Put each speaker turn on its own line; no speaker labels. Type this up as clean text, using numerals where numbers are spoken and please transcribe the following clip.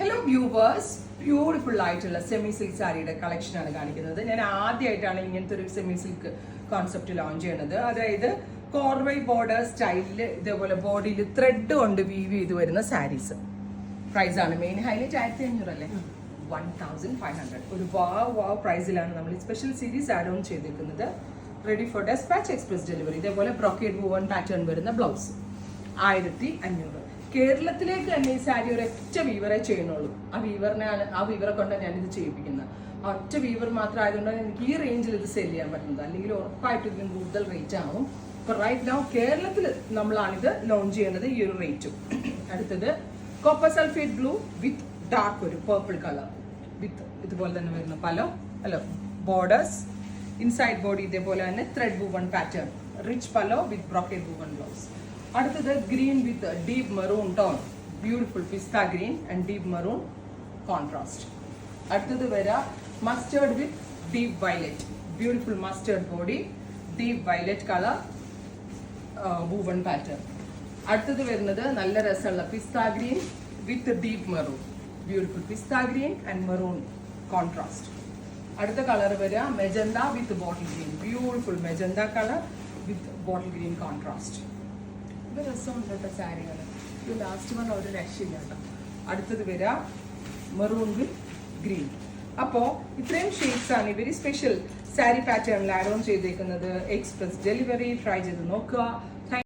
Hello viewers, beautiful ആയിട്ടുള്ള semi silk സാരിയുടെ കളക്ഷനാണ് കാണിക്കുന്നത്. ഞാൻ ആദ്യമായിട്ടാണ് ഇങ്ങനത്തെ ഒരു സെമി സിൽക്ക് കോൺസെപ്റ്റ് ലോഞ്ച് ചെയ്യുന്നത്. അതായത് കോർവൈ ബോർഡർ സ്റ്റൈലിൽ ഇതേപോലെ ബോഡിയിൽ ത്രെഡ് കൊണ്ട് വീവ് ചെയ്ത് വരുന്ന സാരീസ്. പ്രൈസ് ആണ് മെയിൻ ഹൈലൈറ്റ് 1500 അല്ലേ, 1500. ഒരു വാവ് പ്രൈസിലാണ് നമ്മൾ ഈ സ്പെഷ്യൽ സീരീസ് ആഡ് ഓൺ ചെയ്തിരിക്കുന്നത്. Ready for dispatch express delivery. ഇതേപോലെ ബ്രോക്കേഡ് വൂവൺ പാറ്റേൺ വരുന്ന ബ്ലൗസ് 1500. കേരളത്തിലേക്ക് തന്നെ ഈ സാരി ഒരൊറ്റ വീവറെ ചെയ്യുന്നുള്ളൂ. ആ വീവറെ കൊണ്ടാണ് ഞാനിത് ചെയ്യിപ്പിക്കുന്നത്. ആ ഒറ്റ വീവർ മാത്രം ആയതുകൊണ്ടാണ് എനിക്ക് ഈ റേഞ്ചിൽ ഇത് സെല് ചെയ്യാൻ പറ്റുന്നത്. അല്ലെങ്കിൽ ഉറപ്പായിട്ട് ഇതിന് കൂടുതൽ റേറ്റ് ആവും. ഇപ്പൊ റൈറ്റ് നൗ കേരളത്തിൽ നമ്മളാണിത് ലോഞ്ച് ചെയ്യുന്നത് ഈ ഒരു റേറ്റും. അടുത്തത് copper sulphate blue with dark ഒരു പേർപ്പിൾ കളർ വിത്ത് ഇതുപോലെ തന്നെ വരുന്ന പല ബോർഡേഴ്സ്. ഇൻസൈഡ് ബോഡി ഇതേപോലെ തന്നെ thread woven pattern, rich pallu with brocade woven blouse. അടുത്തത് green with deep maroon tone, beautiful pista green and deep maroon contrast. അടുത്തത് വരാം mustard with deep violet, beautiful mustard body, deep violet colour woven pattern. അടുത്തത് വരുന്നത് നല്ല രസമുള്ള pista green with deep maroon, beautiful pista green and maroon contrast. അടുത്ത colour വരിക magenta വിത്ത് bottle green, beautiful magenta colour വിത്ത് bottle green contrast. ഇത് രസമുണ്ട് കേട്ടോ സാരികൾ. ഇത് ലാസ്റ്റ് വൺ ഒരു രക്ഷയില്ല കേട്ടോ. അടുത്തത് വരിക മെറൂൺ വിത്ത് ഗ്രീൻ. അപ്പോൾ ഇത്രയും ഷെയ്ഡ്സ് ആണ് ഇവർ സ്പെഷ്യൽ സാരി പാറ്റേണിൽ ആഡ് ഓൺ ചെയ്തേക്കുന്നത്. എക്സ്പ്രസ് ഡെലിവറി ട്രൈ ചെയ്ത് നോക്കുക.